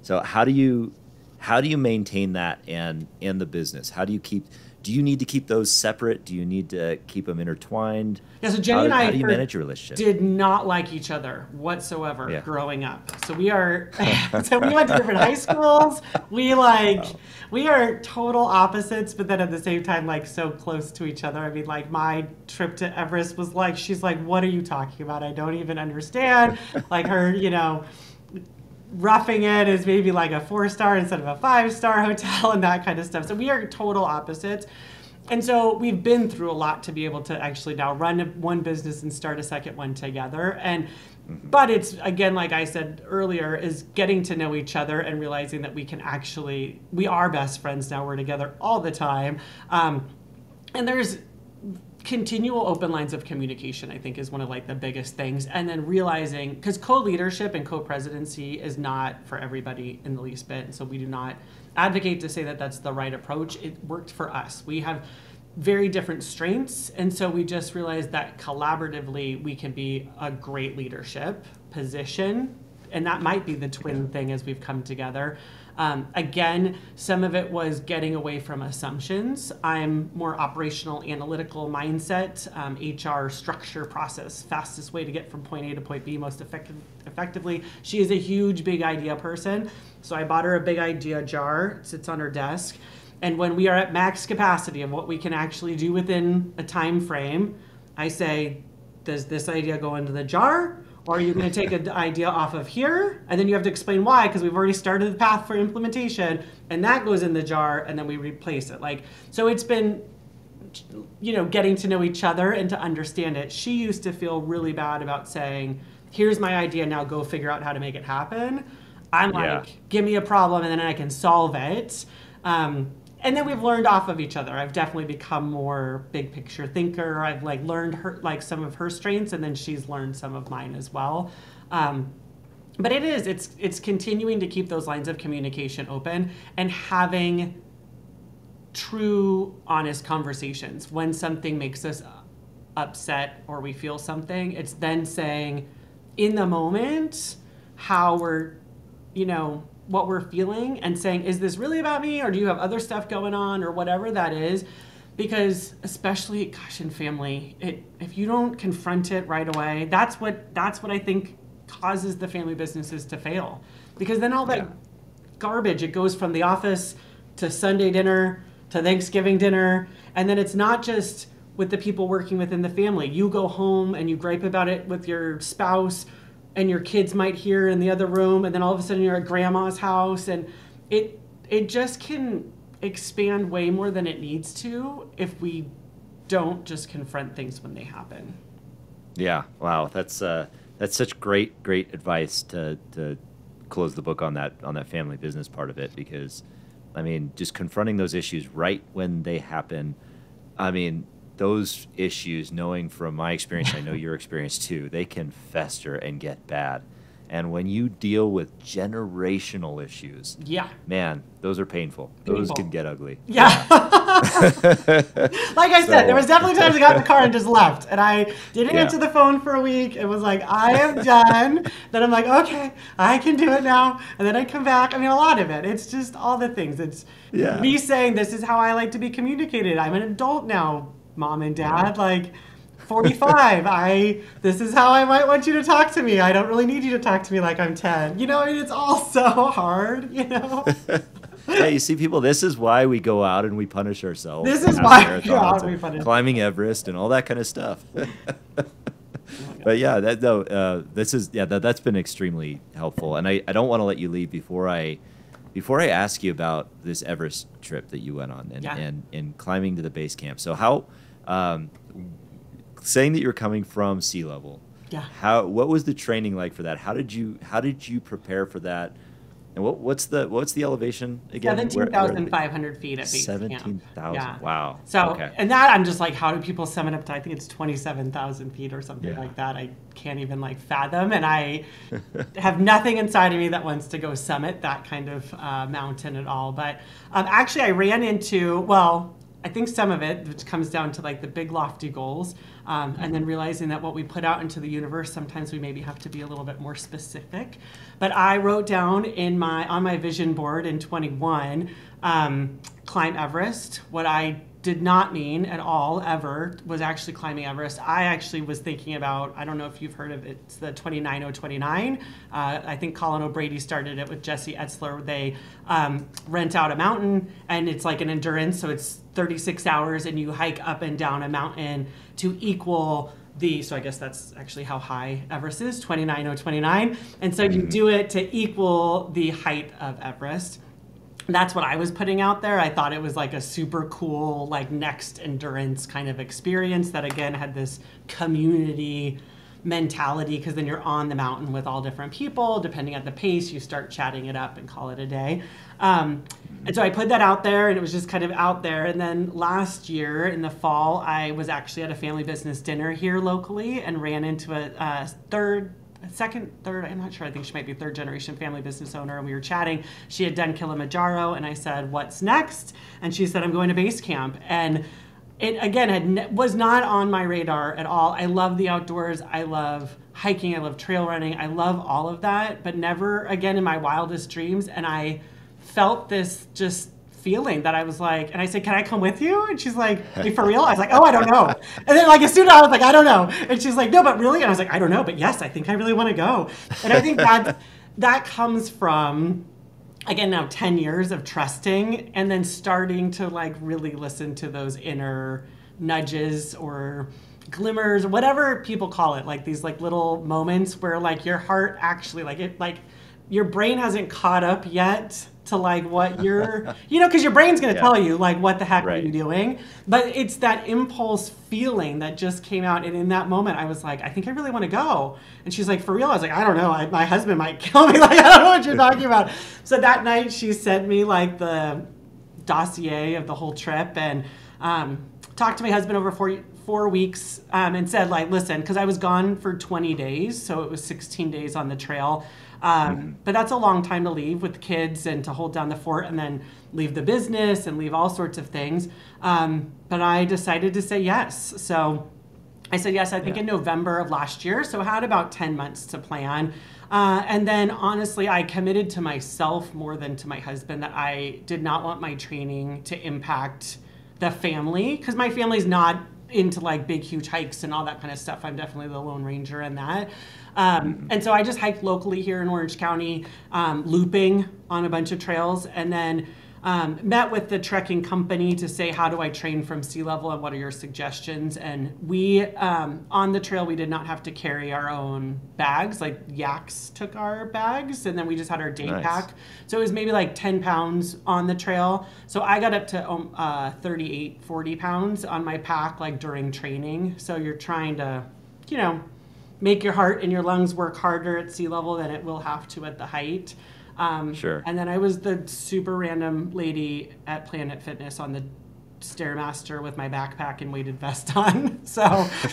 So how do you maintain that in the business? Do you need to keep those separate? Do you need to keep them intertwined? Yeah, so Jenny and I how do you manage your relationship? Did not like each other whatsoever growing up. So we are, so we went to different high schools. We are total opposites, but then at the same time, like so close to each other. I mean, like my trip to Everest was like, she's like, what are you talking about? I don't even understand. Like her, you know, roughing it is maybe like a 4-star instead of a 5-star hotel and that kind of stuff. So we are total opposites. And so we've been through a lot to be able to actually now run one business and start a second one together. And but it's, again, like I said earlier, is getting to know each other and realizing that we are best friends now. We're together all the time. And there's continual open lines of communication, I think, is one of like the biggest things. And then realizing, because co-leadership and co-presidency is not for everybody in the least bit. And so we do not advocate to say that that's the right approach. It worked for us. We have very different strengths. And so we just realized that collaboratively we can be a great leadership position. And that might be the twin thing as we've come together. Again, some of it was getting away from assumptions. I'm more operational, analytical mindset, HR structure, process, fastest way to get from point A to point B most effectively. She is a huge big idea person. So I bought her a big idea jar, it sits on her desk. And when we are at max capacity of what we can actually do within a time frame, I say, does this idea go into the jar? Or are you going to take an idea off of here? And then you have to explain why, because we've already started the path for implementation, and that goes in the jar, and then we replace it. Like, so it's been, you know, getting to know each other and to understand it. She used to feel really bad about saying, here's my idea, now go figure out how to make it happen. I'm like, give me a problem, and then I can solve it. And then we've learned off of each other. I've definitely become more big picture thinker. I've like learned her, like some of her strengths, and then she's learned some of mine as well. But it's continuing to keep those lines of communication open and having true, honest conversations. When something makes us upset or we feel something, it's then saying in the moment how we're, you know, what we're feeling, and saying, is this really about me, or do you have other stuff going on, or whatever that is? Because especially, gosh, in family, if you don't confront it right away, that's what I think causes the family businesses to fail. Because then all that garbage, it goes from the office to Sunday dinner to Thanksgiving dinner, and then it's not just with the people working within the family. You go home and you gripe about it with your spouse, and your kids might hear in the other room, and then all of a sudden you're at grandma's house, and it just can expand way more than it needs to if we don't just confront things when they happen. Yeah, wow, that's such great advice to close the book on that family business part of it, because I mean, just confronting those issues right when they happen. I mean, those issues, knowing from my experience, I know your experience too, they can fester and get bad. And when you deal with generational issues, man, those are painful. Those can get ugly. Yeah. Like I said, there was definitely times I got in the car and just left. And I didn't answer the phone for a week. It was like, I am done. Then I'm like, okay, I can do it now. And then I come back. I mean, a lot of it. It's just all the things. It's me saying, this is how I like to be communicated. I'm an adult now, Mom and Dad. Like, 45. This is how I might want you to talk to me. I don't really need you to talk to me like I'm 10. I mean, it's all so hard, Yeah, you see, people, this is why we go out and we punish ourselves. This is why we go out and we punish climbing Everest and all that kind of stuff. But yeah, that's been extremely helpful. And I don't want to let you leave before I ask you about this Everest trip that you went on and climbing to the base camp. So how, saying that you're coming from sea level, what was the training like for that? How did you prepare for that? And what's the elevation again? 17,500 feet at base camp. 17,000. Yeah. Wow. So, okay. And that I'm just like, how do people summit up to, I think it's 27,000 feet or something like that. I can't even fathom. And I have nothing inside of me that wants to go summit that kind of mountain at all. But actually I ran into, I think some of it, which comes down to the big lofty goals, and then realizing that what we put out into the universe, sometimes we maybe have to be a little bit more specific. But I wrote down on my vision board in 21, climb Everest. What I did not mean at all ever was actually climbing Everest. I actually was thinking about, I don't know if you've heard of it, it's the 29029. I think Colin O'Brady started it with Jesse Etzler. They rent out a mountain, and it's like an endurance, so it's 36 hours, and you hike up and down a mountain to equal so I guess that's actually how high Everest is, 29029. And so you do it to equal the height of Everest. That's what I was putting out there. I thought it was a super cool, next endurance kind of experience that, again, had this community mentality, because then you're on the mountain with all different people. Depending on the pace, you start chatting it up and call it a day. And so I put that out there, and it was just kind of out there. And then last year in the fall, I was actually at a family business dinner here locally and ran into a third, I'm not sure, I think she might be third generation family business owner, and we were chatting. She had done Kilimanjaro, and I said, what's next? And she said, I'm going to base camp. And it, again, was not on my radar at all. I love the outdoors. I love hiking. I love trail running. I love all of that, but never again in my wildest dreams. And I felt this just feeling that I was like, and I said, can I come with you? And she's like, are you for real? I was like, oh, I don't know. And then as soon as I was like, I don't know. And she's like, no, but really? And I was like, I don't know, but yes, I think I really want to go. And I think that comes from, again, now 10 years of trusting, and then starting to really listen to those inner nudges or glimmers, whatever people call it, these little moments where your heart actually your brain hasn't caught up yet to what you're, because your brain's going to tell you what the heck are you doing, but it's that impulse feeling that just came out. And in that moment I was like, I think I really want to go. And she's like, for real? I was like, I don't know, my husband might kill me. I don't know what you're talking about. So that night she sent me the dossier of the whole trip, and talked to my husband over 4 weeks, and said listen, because I was gone for 20 days, so it was 16 days on the trail. But that's a long time to leave with kids and to hold down the fort and then leave the business and leave all sorts of things. But I decided to say yes. So I said yes, I think in November of last year. So I had about 10 months to plan. And then honestly, I committed to myself more than to my husband that I did not want my training to impact the family, because my family's not into big, huge hikes and all that kind of stuff. I'm definitely the Lone Ranger in that. And so I just hiked locally here in Orange County, looping on a bunch of trails, and then met with the trekking company to say, how do I train from sea level and what are your suggestions? And we, on the trail, we did not have to carry our own bags. Yaks took our bags, and then we just had our day pack. So it was maybe 10 pounds on the trail. So I got up to 38, 40 pounds on my pack during training. So you're trying to, make your heart and your lungs work harder at sea level than it will have to at the height. Sure. And then I was the super random lady at Planet Fitness on the Stairmaster with my backpack and weighted vest on. So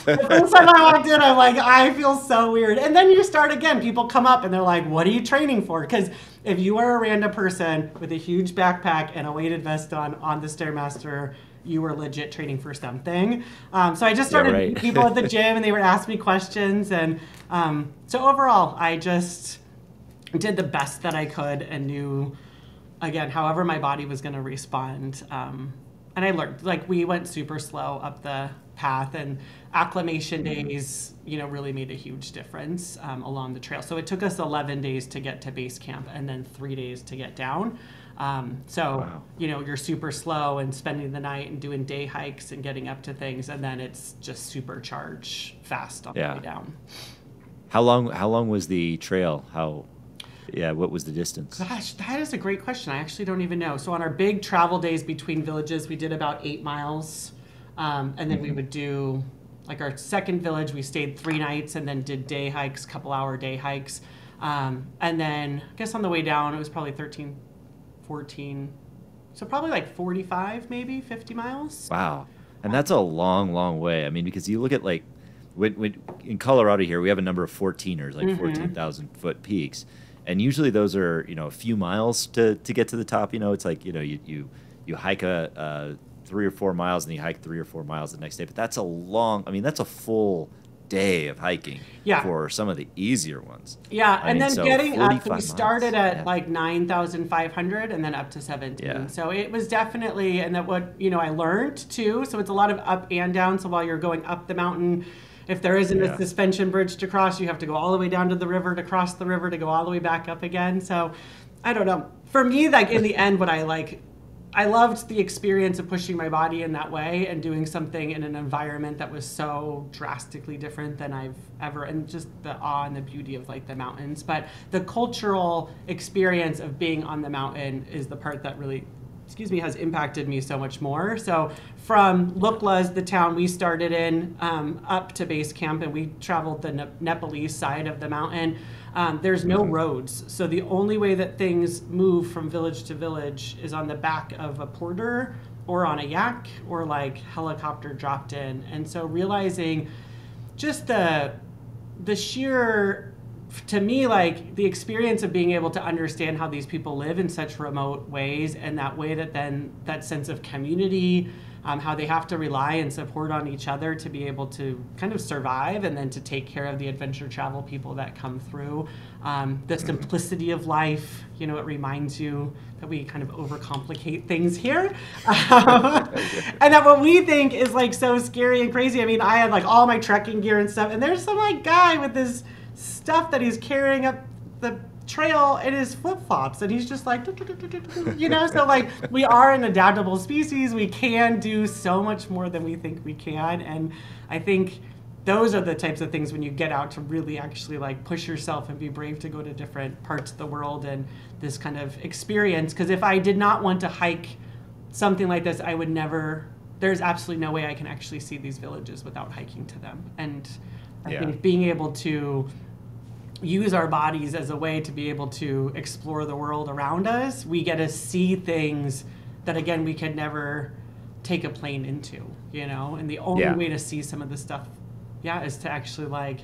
the first time I walked in, I'm like, I feel so weird. And then you start again. People come up and they're like, what are you training for? Because if you are a random person with a huge backpack and a weighted vest on the Stairmaster, you were legit training for something. So I just started meeting people at the gym, and they would ask me questions. And so overall, I just did the best that I could and knew, again, however my body was going to respond, I learned, like, we went super slow up the path, and acclimation days, really made a huge difference along the trail. So it took us 11 days to get to base camp and then 3 days to get down. Wow. You're super slow and spending the night and doing day hikes and getting up to things, and then it's just supercharge fast on the way down. How long was the trail? What was the distance? Gosh, that is a great question. I actually don't even know. So on our big travel days between villages, we did about 8 miles. And then we would do, like, our second village, we stayed 3 nights and then did day hikes, couple-hour day hikes. And then I guess on the way down, it was probably 13, 14. So probably like 45, maybe 50 miles. Wow. And that's a long, long way. I mean, because you look at, like, when in Colorado here, we have a number of 14ers, like 14,000-foot peaks. And usually those are, a few miles to get to the top. It's like, you hike a 3 or 4 miles and you hike 3 or 4 miles the next day. But that's that's a full day of hiking for some of the easier ones. Yeah, and then getting up, we started at like 9,500 and then up to 17. Yeah. So it was definitely, and that what, I learned too. So it's a lot of up and down. So while you're going up the mountain, if there isn't a suspension bridge to cross, you have to go all the way down to the river to cross the river to go all the way back up again. So I don't know. For me, like, in the end, I loved the experience of pushing my body in that way and doing something in an environment that was so drastically different than I've ever, and just the awe and the beauty of, like, the mountains. But the cultural experience of being on the mountain is the part that really, has impacted me so much more. So from Lukla, the town we started in, up to base camp, and we traveled the Nepalese side of the mountain. There's no roads. So the only way that things move from village to village is on the back of a porter or on a yak or, like, helicopter dropped in. And so realizing just the sheer, to me, like, the experience of being able to understand how these people live in such remote ways, and that way that then that sense of community, how they have to rely and support on each other to be able to kind of survive and then to take care of the adventure travel people that come through. The simplicity of life, it reminds you that we kind of overcomplicate things here. And that what we think is, like, so scary and crazy. I mean, I had, like, all my trekking gear and stuff, and there's some, like, guy with this stuff that he's carrying up the trail in his flip-flops, and he's just like, so, like, we are an adaptable species. We can do so much more than we think we can, and I think those are the types of things when you get out to really actually, like, push yourself and be brave to go to different parts of the world and this kind of experience. Because if I did not want to hike something like this, I would never, there's absolutely no way I can actually see these villages without hiking to them. And I think being able to use our bodies as a way to be able to explore the world around us, we get to see things that, again, we could never take a plane into, and the only way to see some of this stuff is to actually, like,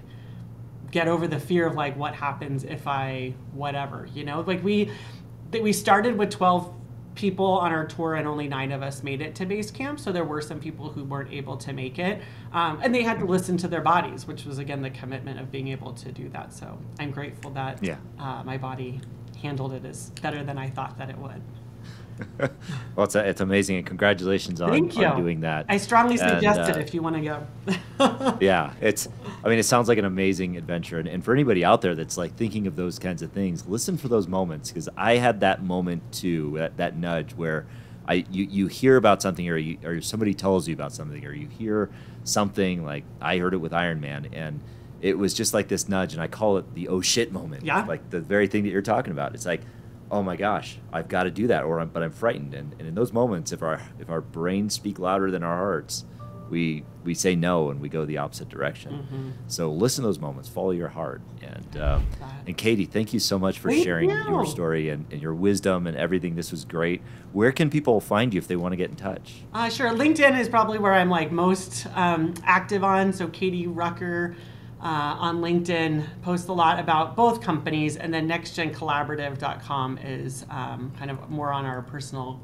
get over the fear of, like, what happens if I whatever, like, we started with 12 people on our tour, and only 9 of us made it to base camp. So there were some people who weren't able to make it, and they had to listen to their bodies, which was, again, the commitment of being able to do that. So I'm grateful that my body handled it as better than I thought that it would. Well, it's amazing, and congratulations on doing that. I strongly suggest it if you want to go. It sounds like an amazing adventure, and for anybody out there that's, like, thinking of those kinds of things, listen for those moments, because I had that moment too, that nudge where you hear about something, or somebody tells you about something, or you hear something, like I heard it with Iron Man, and it was just like this nudge, and I call it the oh shit moment. Yeah. Like the very thing that you're talking about. It's like, oh my gosh, I've got to do that, but I'm frightened. And in those moments, if our brains speak louder than our hearts, we say no and we go the opposite direction. So listen to those moments, follow your heart. And Katie, thank you so much for sharing your story and your wisdom and everything. This was great. Where can people find you if they want to get in touch? Sure. LinkedIn is probably where I'm, like, most active on. So Katie Rucker. On LinkedIn, post a lot about both companies, and then nextgencollaborative.com is kind of more on our personal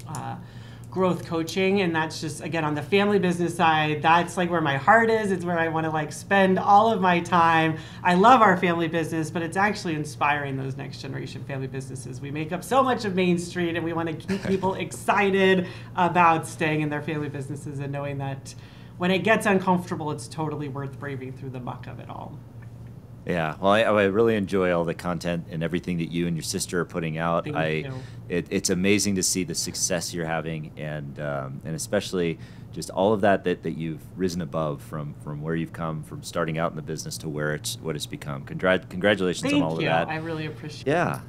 growth coaching, and that's just, again, on the family business side, that's like where my heart is. It's where I want to like spend all of my time. I love our family business, but it's actually inspiring those next generation family businesses. We make up so much of Main Street, and we want to keep people excited about staying in their family businesses and knowing that when it gets uncomfortable, it's totally worth braving through the muck of it all. Yeah, well, I really enjoy all the content and everything that you and your sister are putting out. Thank you. It's amazing to see the success you're having, and especially just all of that you've risen above from where you've come, from starting out in the business to what it's become. Congratulations on all of that. I really appreciate it. Yeah,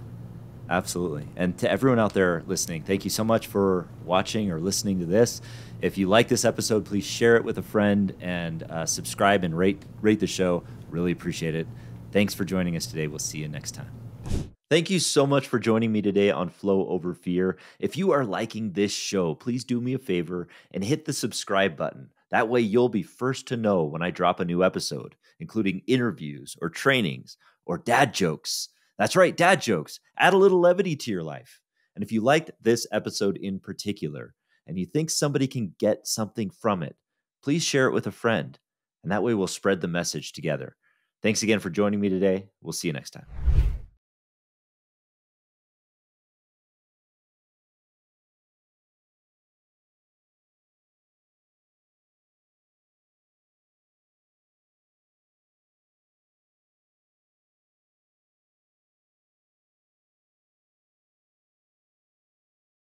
absolutely. And to everyone out there listening, thank you so much for watching or listening to this. If you like this episode, please share it with a friend and subscribe and rate the show. Really appreciate it. Thanks for joining us today. We'll see you next time. Thank you so much for joining me today on Flow Over Fear. If you are liking this show, please do me a favor and hit the subscribe button. That way you'll be first to know when I drop a new episode, including interviews or trainings or dad jokes. That's right, dad jokes. Add a little levity to your life. And if you liked this episode in particular and you think somebody can get something from it, please share it with a friend. And that way we'll spread the message together. Thanks again for joining me today. We'll see you next time.